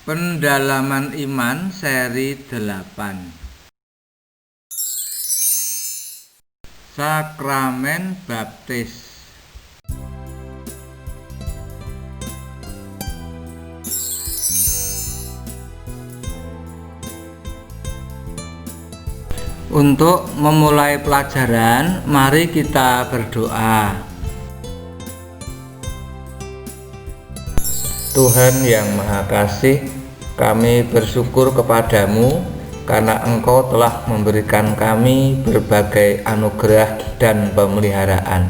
Pendalaman Iman seri 8. Sakramen Baptis. Untuk memulai pelajaran, mari kita berdoa. Tuhan yang Maha Kasih, kami bersyukur kepadamu karena Engkau telah memberikan kami berbagai anugerah dan pemeliharaan.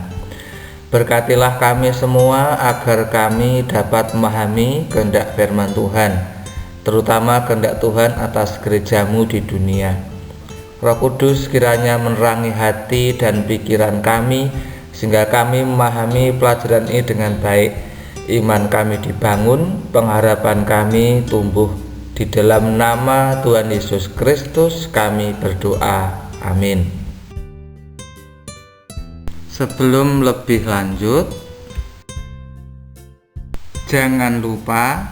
Berkatilah kami semua agar kami dapat memahami kehendak firman Tuhan, terutama kehendak Tuhan atas gerejamu di dunia. Roh Kudus kiranya menerangi hati dan pikiran kami sehingga kami memahami pelajaran ini dengan baik. Iman kami dibangun, pengharapan kami tumbuh. Di dalam nama Tuhan Yesus Kristus kami berdoa. Amin. Sebelum lebih lanjut, jangan lupa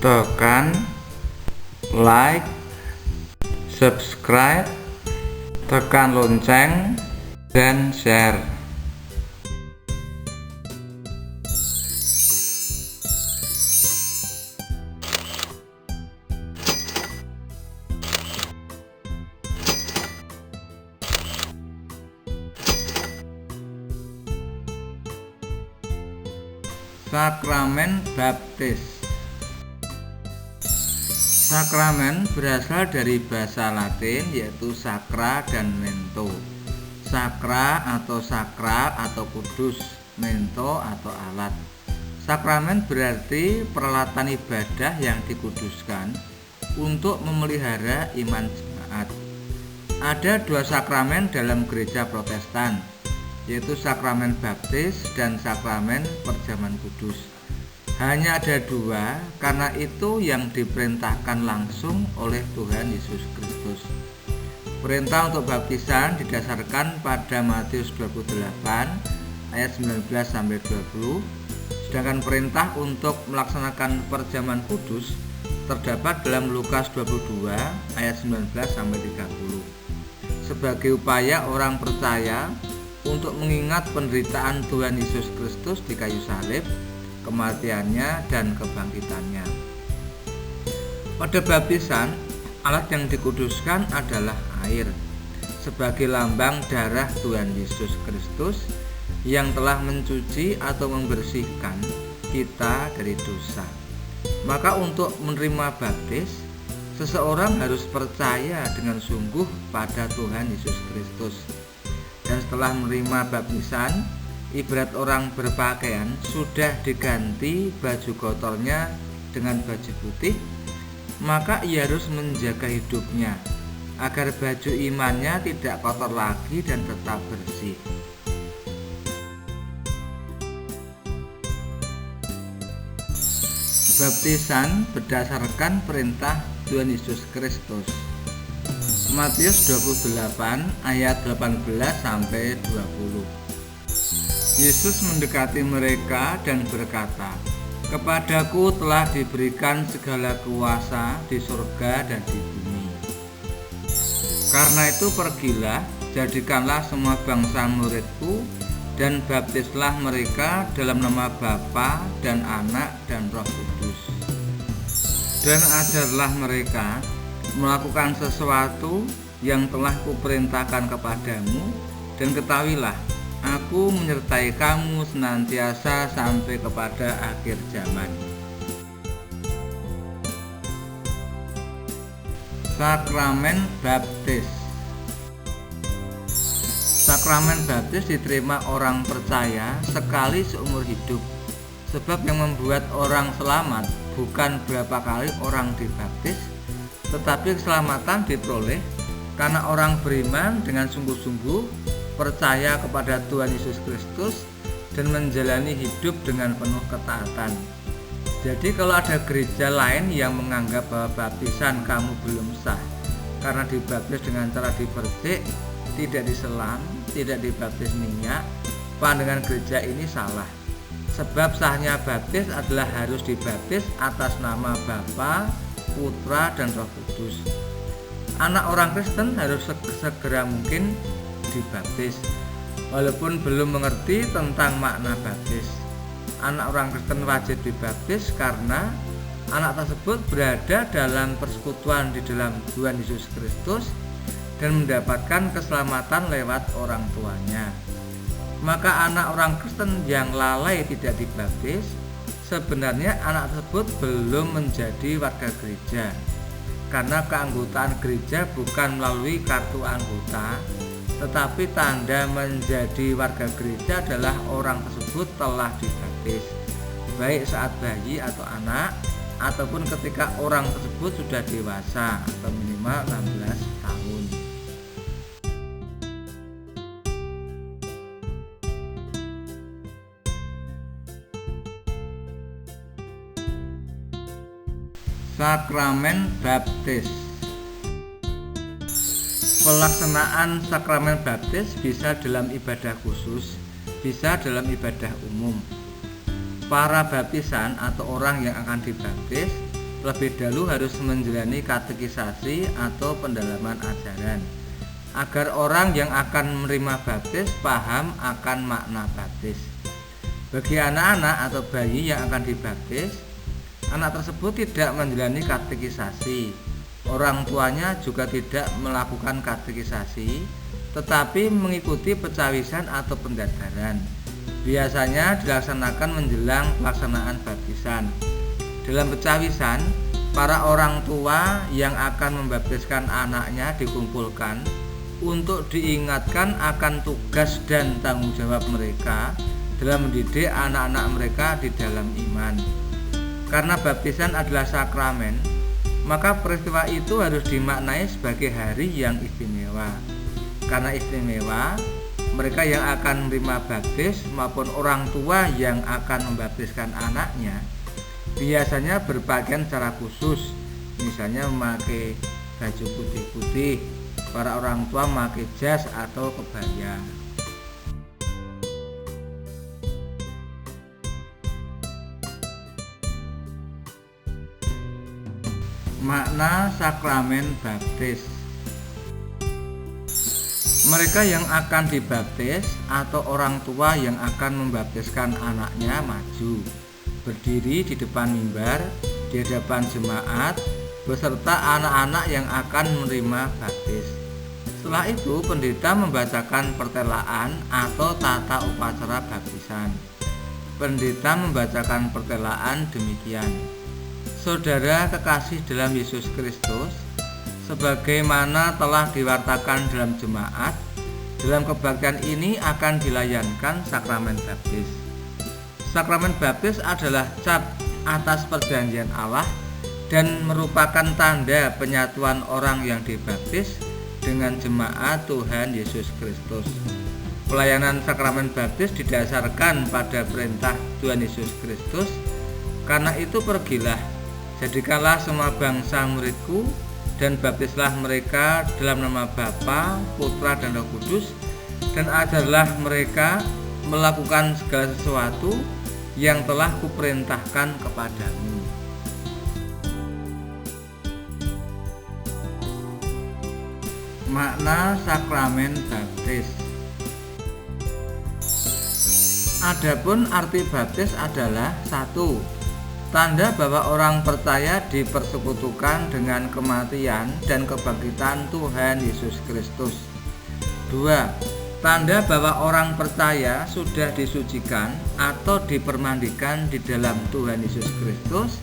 tekan like, subscribe, tekan lonceng, dan share. Sakramen Baptis. Sakramen berasal dari bahasa Latin yaitu sacra dan mento. Sacra atau sakral atau kudus, mento atau alat. Sakramen berarti peralatan ibadah yang dikuduskan untuk memelihara iman jemaat. Ada dua sakramen dalam gereja Protestan, yaitu sakramen baptis dan sakramen perjamuan kudus. Hanya ada dua, karena itu yang diperintahkan langsung oleh Tuhan Yesus Kristus. Perintah untuk baptisan didasarkan pada Matius 28 ayat 19-20, sedangkan perintah untuk melaksanakan perjamuan kudus terdapat dalam Lukas 22 ayat 19-30. Sebagai upaya orang percaya untuk mengingat penderitaan Tuhan Yesus Kristus di kayu salib, kematiannya dan kebangkitannya. Pada baptisan, alat yang dikuduskan adalah air, sebagai lambang darah Tuhan Yesus Kristus yang telah mencuci atau membersihkan kita dari dosa. Maka untuk menerima baptis, seseorang harus percaya dengan sungguh pada Tuhan Yesus Kristus. Dan setelah menerima baptisan, ibarat orang berpakaian sudah diganti baju kotornya dengan baju putih, maka ia harus menjaga hidupnya agar baju imannya tidak kotor lagi dan tetap bersih. Baptisan berdasarkan perintah Tuhan Yesus Kristus. Matius 28 ayat 18-20. Yesus mendekati mereka dan berkata, "Kepadaku telah diberikan segala kuasa di surga dan di bumi. Karena itu pergilah, jadikanlah semua bangsa muridku, dan baptislah mereka dalam nama Bapa dan Anak dan Roh Kudus. Dan ajarlah mereka melakukan sesuatu yang telah kuperintahkan kepadamu, dan ketahuilah, aku menyertai kamu senantiasa sampai kepada akhir zaman." Sakramen Baptis. Sakramen baptis diterima orang percaya sekali seumur hidup, sebab yang membuat orang selamat bukan berapa kali orang dibaptis, tetapi keselamatan diperoleh karena orang beriman dengan sungguh-sungguh percaya kepada Tuhan Yesus Kristus dan menjalani hidup dengan penuh ketaatan. Jadi kalau ada gereja lain yang menganggap bahwa baptisan kamu belum sah karena dibaptis dengan cara dipercik, tidak diselam, tidak dibaptis minyak, pandangan gereja ini salah. Sebab sahnya baptis adalah harus dibaptis atas nama Bapa, Putra, dan Roh Kudus. Anak orang Kristen harus segera mungkin dibaptis, walaupun belum mengerti tentang makna baptis. Anak orang Kristen wajib dibaptis karena anak tersebut berada dalam persekutuan di dalam Tuhan Yesus Kristus dan mendapatkan keselamatan lewat orang tuanya. Maka anak orang Kristen yang lalai tidak dibaptis, sebenarnya anak tersebut belum menjadi warga gereja, karena keanggotaan gereja bukan melalui kartu anggota, tetapi tanda menjadi warga gereja adalah orang tersebut telah dibaptis, baik saat bayi atau anak, ataupun ketika orang tersebut sudah dewasa atau minimal 16 tahun. Sakramen baptis. Pelaksanaan sakramen baptis bisa dalam ibadah khusus, bisa dalam ibadah umum. Para baptisan atau orang yang akan dibaptis lebih dahulu harus menjalani katekisasi atau pendalaman ajaran, agar orang yang akan menerima baptis paham akan makna baptis. Bagi anak-anak atau bayi yang akan dibaptis, anak tersebut tidak menjalani katekisasi, orang tuanya juga tidak melakukan katekisasi, tetapi mengikuti pecawisan atau pendadaran. Biasanya dilaksanakan menjelang pelaksanaan baptisan. Dalam pecawisan, para orang tua yang akan membaptiskan anaknya dikumpulkan untuk diingatkan akan tugas dan tanggung jawab mereka dalam mendidik anak-anak mereka di dalam iman. Karena baptisan adalah sakramen, maka peristiwa itu harus dimaknai sebagai hari yang istimewa. Karena istimewa, mereka yang akan menerima baptis maupun orang tua yang akan membaptiskan anaknya biasanya berpakaian secara khusus, misalnya memakai baju putih-putih, para orang tua memakai jas atau kebaya. Makna sakramen baptis. Mereka yang akan dibaptis atau orang tua yang akan membaptiskan anaknya maju, berdiri di depan mimbar di hadapan jemaat beserta anak-anak yang akan menerima baptis. Setelah itu pendeta membacakan pertelaan atau tata upacara baptisan. Pendeta membacakan pertelaan demikian: Saudara kekasih dalam Yesus Kristus, sebagaimana telah diwartakan dalam jemaat, dalam kebaktian ini akan dilayankan sakramen baptis. Sakramen baptis adalah cap atas perjanjian Allah dan merupakan tanda penyatuan orang yang dibaptis dengan jemaat Tuhan Yesus Kristus. Pelayanan sakramen baptis didasarkan pada perintah Tuhan Yesus Kristus. Karena itu pergilah, jadikanlah semua bangsa muridku, dan baptislah mereka dalam nama Bapa, Putra, dan Roh Kudus, dan ajarlah mereka melakukan segala sesuatu yang telah kuperintahkan kepadamu. Makna sakramen baptis. Adapun arti baptis adalah: 1. Tanda bahwa orang percaya dipersekutukan dengan kematian dan kebangkitan Tuhan Yesus Kristus. 2. Tanda bahwa orang percaya sudah disucikan atau dipermandikan di dalam Tuhan Yesus Kristus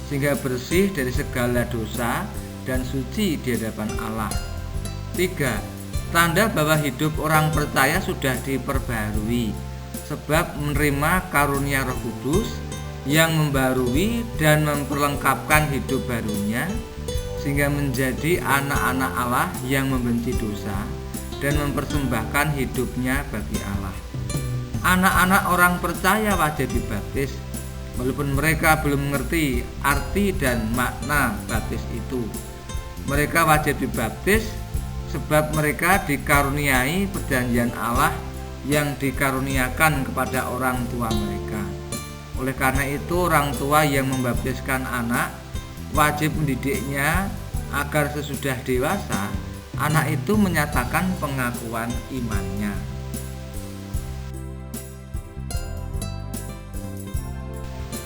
sehingga bersih dari segala dosa dan suci di hadapan Allah. 3. Tanda bahwa hidup orang percaya sudah diperbarui sebab menerima karunia Roh Kudus yang membarui dan memperlengkapkan hidup barunya sehingga menjadi anak-anak Allah yang membenci dosa dan mempersembahkan hidupnya bagi Allah. Anak-anak orang percaya wajib dibaptis walaupun mereka belum mengerti arti dan makna baptis itu. Mereka wajib dibaptis sebab mereka dikaruniai perjanjian Allah yang dikaruniakan kepada orang tua mereka. Oleh karena itu, orang tua yang membaptiskan anak wajib mendidiknya agar sesudah dewasa anak itu menyatakan pengakuan imannya.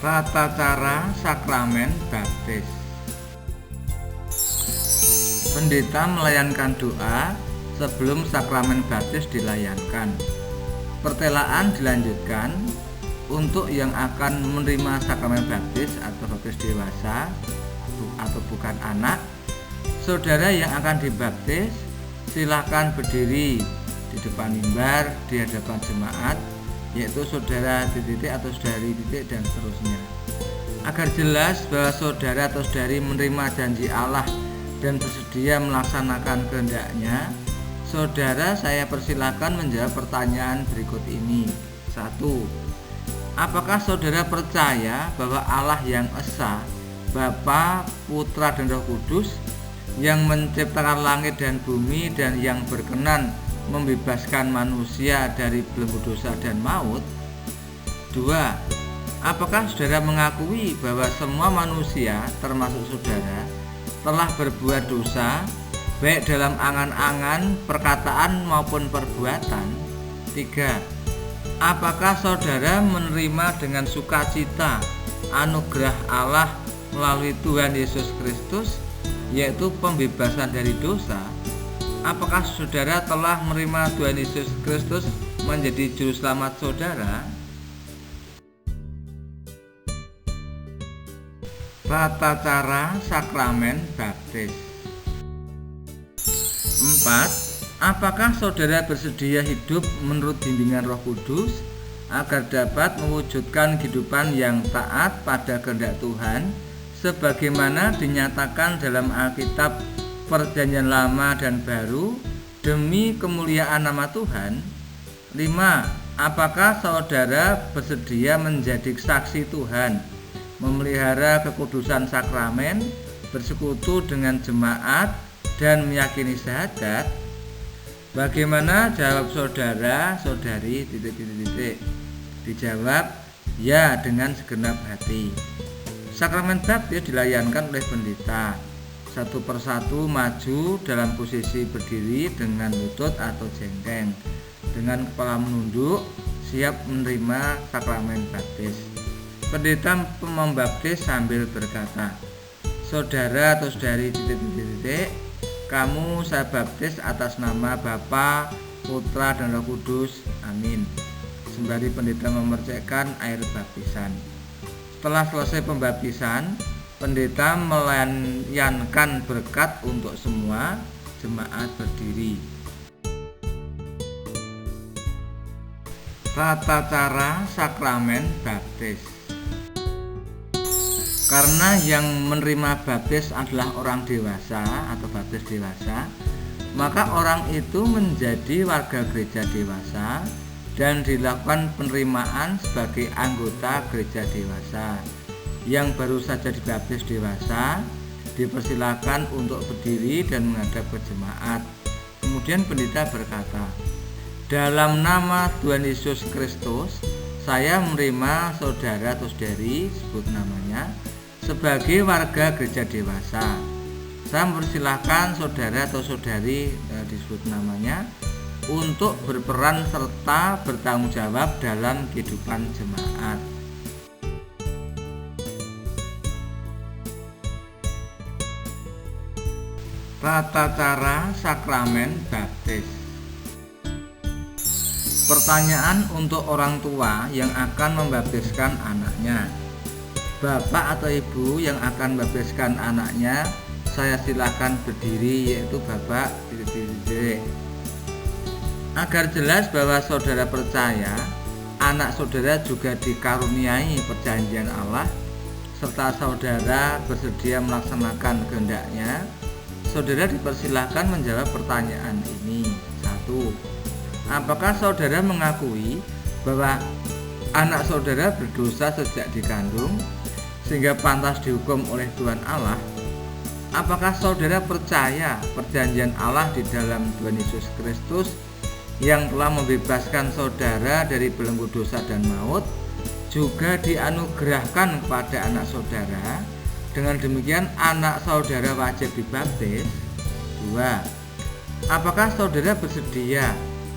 Tata cara sakramen baptis. Pendeta melayankan doa sebelum sakramen baptis dilayankan. Pertelaan dilanjutkan untuk yang akan menerima sakramen baptis atau baptis dewasa atau bukan anak. Saudara yang akan dibaptis silakan berdiri di depan mimbar di hadapan jemaat, yaitu saudara titik atau saudari titik dan seterusnya. Agar jelas bahwa saudara atau saudari menerima janji Allah dan bersedia melaksanakan kehendaknya, saudara saya persilakan menjawab pertanyaan berikut ini. 1. Apakah saudara percaya bahwa Allah yang Esa, Bapa, Putra dan Roh Kudus yang menciptakan langit dan bumi dan yang berkenan membebaskan manusia dari belenggu dosa dan maut? 2. Apakah saudara mengakui bahwa semua manusia termasuk saudara telah berbuat dosa baik dalam angan-angan, perkataan maupun perbuatan? 3. Apakah saudara menerima dengan sukacita anugerah Allah melalui Tuhan Yesus Kristus, yaitu pembebasan dari dosa? Apakah saudara telah menerima Tuhan Yesus Kristus menjadi juru selamat saudara? Tata cara sakramen baptis. 4. Apakah saudara bersedia hidup menurut bimbingan Roh Kudus agar dapat mewujudkan kehidupan yang taat pada kehendak Tuhan sebagaimana dinyatakan dalam Alkitab Perjanjian Lama dan Baru demi kemuliaan nama Tuhan? 5. Apakah saudara bersedia menjadi saksi Tuhan, memelihara kekudusan sakramen, bersekutu dengan jemaat, dan meyakini syahadat? Bagaimana jawab saudara, saudari, Dijawab ya dengan segenap hati. Sakramen baptis dilayankan oleh pendeta. Satu persatu maju dalam posisi berdiri dengan lutut atau jengkeng, dengan kepala menunduk, siap menerima sakramen baptis. Pendeta membaptis sambil berkata, saudara atau saudari kamu saya baptis atas nama Bapa, Putra dan Roh Kudus. Amin. Sembari pendeta memercikkan air baptisan. Setelah selesai pembaptisan, pendeta melayankan berkat untuk semua jemaat berdiri. Tata cara sakramen baptis. Karena yang menerima baptis adalah orang dewasa atau baptis dewasa, maka orang itu menjadi warga gereja dewasa dan dilakukan penerimaan sebagai anggota gereja dewasa. Yang baru saja dibaptis dewasa dipersilakan untuk berdiri dan menghadap ke jemaat. Kemudian pendeta berkata, dalam nama Tuhan Yesus Kristus, saya menerima saudara atau saudari, sebut namanya, sebagai warga gereja dewasa. Saya mempersilahkan saudara atau saudari, disebut namanya, untuk berperan serta bertanggung jawab dalam kehidupan jemaat. Tata cara sakramen baptis. Pertanyaan untuk orang tua yang akan membaptiskan anaknya. Bapak atau ibu yang akan membaptiskan anaknya, saya silakan berdiri, yaitu Bapak. Agar jelas bahwa saudara percaya anak saudara juga dikaruniai perjanjian Allah, serta saudara bersedia melaksanakan kehendaknya, saudara dipersilahkan menjawab pertanyaan ini. 1. Apakah saudara mengakui bahwa anak saudara berdosa sejak dikandung sehingga pantas dihukum oleh Tuhan Allah? Apakah saudara percaya perjanjian Allah di dalam Tuhan Yesus Kristus yang telah membebaskan saudara dari belenggu dosa dan maut, juga dianugerahkan kepada anak saudara. Dengan demikian anak saudara wajib dibaptis. 2. Apakah saudara bersedia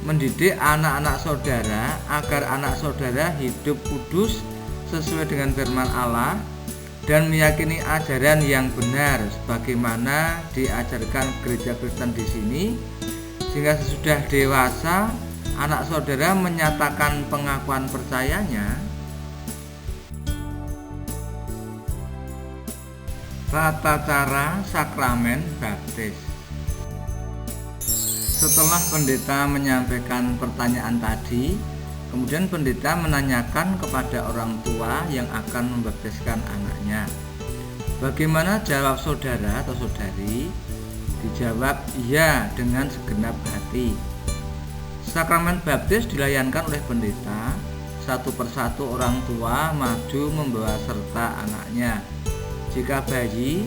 mendidik anak-anak saudara agar anak saudara hidup kudus sesuai dengan firman Allah dan meyakini ajaran yang benar sebagaimana diajarkan gereja Kristen di sini, sehingga sesudah dewasa anak saudara menyatakan pengakuan percayanya? Tata cara sakramen baptis. Setelah pendeta menyampaikan pertanyaan tadi, kemudian pendeta menanyakan kepada orang tua yang akan membaptiskan anaknya, bagaimana jawab saudara atau saudari? Dijawab iya dengan segenap hati. Sakramen baptis dilayankan oleh pendeta. Satu persatu orang tua maju membawa serta anaknya. Jika bayi,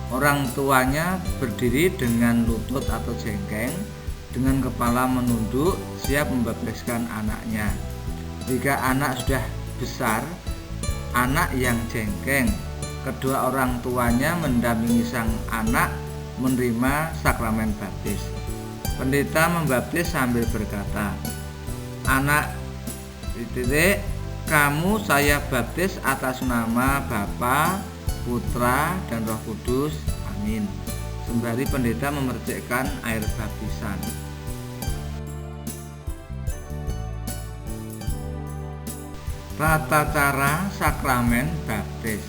orang tuanya berdiri dengan lutut atau jengkeng, dengan kepala menunduk, siap membaptiskan anaknya. Jika anak sudah besar, anak yang jengkeng, kedua orang tuanya mendampingi sang anak menerima sakramen baptis. Pendeta membaptis sambil berkata, "Anak, kamu saya baptis atas nama Bapa, Putra, dan Roh Kudus. Amin." Sembari pendeta memercikkan air baptisan. Tata cara sakramen baptis.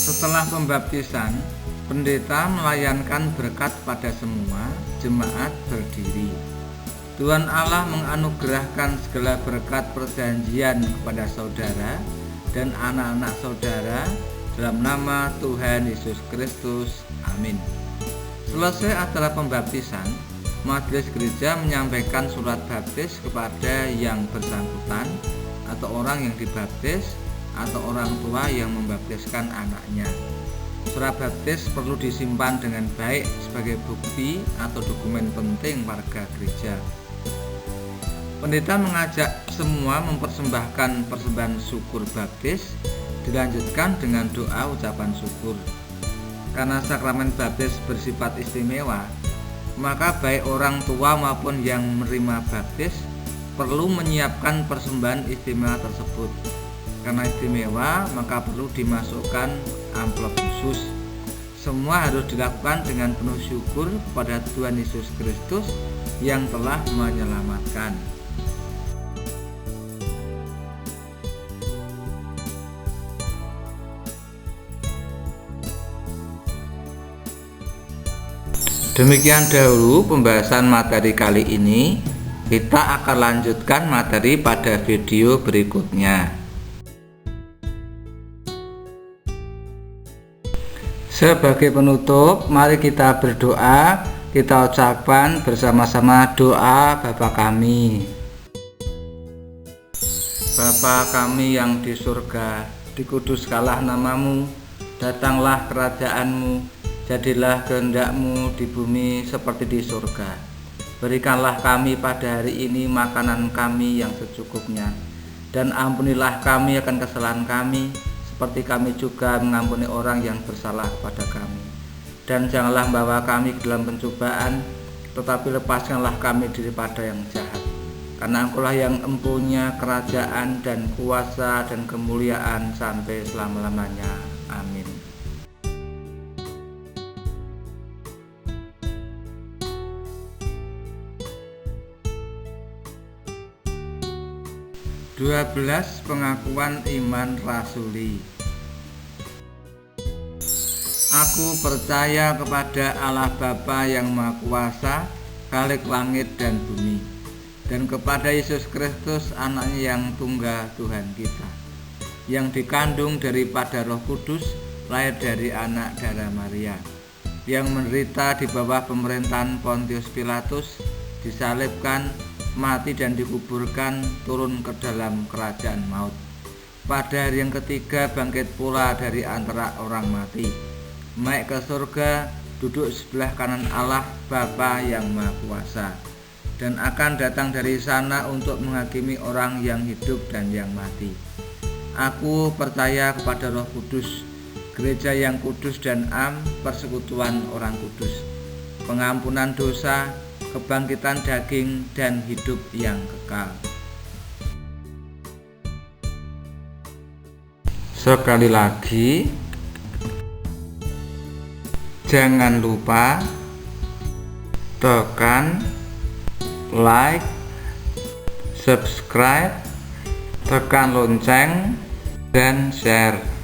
Setelah pembaptisan, pendeta melayankan berkat pada semua jemaat berdiri. Tuhan Allah menganugerahkan segala berkat perjanjian kepada saudara dan anak-anak saudara dalam nama Tuhan Yesus Kristus. Amin. Selesai acara pembaptisan, majelis gereja menyampaikan surat baptis kepada yang bersangkutan atau orang yang dibaptis atau orang tua yang membaptiskan anaknya. Surat baptis perlu disimpan dengan baik sebagai bukti atau dokumen penting warga gereja. Pendeta mengajak semua mempersembahkan persembahan syukur baptis, dilanjutkan dengan doa ucapan syukur. Karena sakramen baptis bersifat istimewa, maka baik orang tua maupun yang menerima baptis perlu menyiapkan persembahan istimewa tersebut. Karena istimewa, maka perlu dimasukkan amplop khusus. Semua harus dilakukan dengan penuh syukur kepada Tuhan Yesus Kristus yang telah menyelamatkan. Demikian dahulu pembahasan materi kali ini. Kita akan lanjutkan materi pada video berikutnya. Sebagai penutup, mari kita berdoa. Kita ucapkan bersama-sama doa Bapa kami. Bapa kami yang di surga, dikuduskanlah namamu, datanglah kerajaanmu, jadilah kehendak-Mu di bumi seperti di surga. Berikanlah kami pada hari ini makanan kami yang secukupnya, dan ampunilah kami akan kesalahan kami, seperti kami juga mengampuni orang yang bersalah kepada kami. Dan janganlah membawa kami ke dalam pencobaan, tetapi lepaskanlah kami daripada yang jahat. Karena Engkau-lah yang empunya kerajaan dan kuasa dan kemuliaan sampai selama-lamanya. Amin. (12) Pengakuan iman rasuli. Aku percaya kepada Allah Bapa yang Maha Kuasa, Khalik langit dan bumi, dan kepada Yesus Kristus, Anaknya yang tunggal Tuhan kita, yang dikandung daripada Roh Kudus, lahir dari anak darah Maria, yang menderita di bawah pemerintahan Pontius Pilatus, disalibkan, mati dan dikuburkan, turun ke dalam kerajaan maut. Pada hari yang ketiga bangkit pula dari antara orang mati, naik ke surga, duduk sebelah kanan Allah Bapa yang Maha Kuasa. dan akan datang dari sana untuk menghakimi orang yang hidup dan yang mati. Aku percaya kepada Roh Kudus, gereja yang kudus dan persekutuan orang kudus, pengampunan dosa, kebangkitan daging, dan hidup yang kekal. Sekali lagi, jangan lupa tekan like, subscribe, tekan lonceng, dan share.